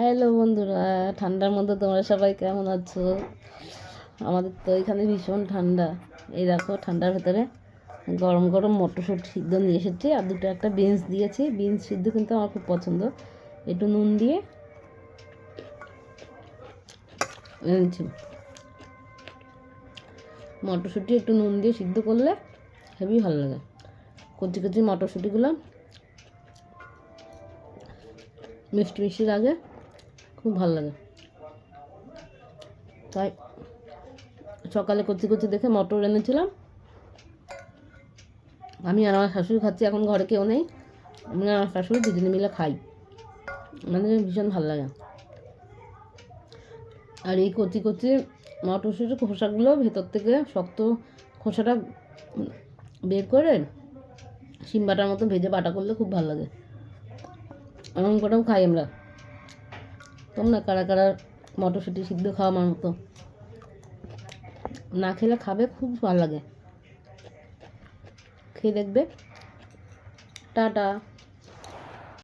Hello বন্ধুরা, ঠান্ডার মধ্যে তোমরা সবাই কেমন আছো? আমাদের তো এখানে ভীষণ ঠান্ডা। এই দেখো, ঠান্ডার ভেতরে গরম গরম মটরশুঁটি সিদ্ধ নিয়ে এসেছি, আর দুটো একটা বিনস দিয়েছি। বিনস সিদ্ধ কিন্তু আমার খুব পছন্দ। একটু নুন দিয়ে এনেছি। মটরশুঁটি একটু নুন দিয়ে সিদ্ধ করলে হেবি ভালো লাগে। কচি কচি মটরশুঁটিগুলো মিষ্টি মিষ্টি লাগে, খুব ভালো লাগে। তাই সকালে কচি কচি দেখে মটর এনেছিলাম। আমি আর আমার শাশুড়ি খাচ্ছি, এখন ঘরে কেউ নেই। আমি আর আমার শাশুড়ি দুজনে মিলে খাই, মানে ভীষণ ভালো লাগে। আর এই কচি কচি মটরশুঁটির খোসাগুলো ভেতর থেকে শক্ত খোসাটা বের করে শিম বাটার মতো ভেজে বাটা করলে খুব ভালো লাগে। এমন করেও খাই আমরা। তোমরা কারা কারা মটরশুঁটি সিদ্ধ খাওয়া আমার মতো? না খেলে খাবে, খুব ভালো লাগে। খেয়ে দেখবে। টাটা।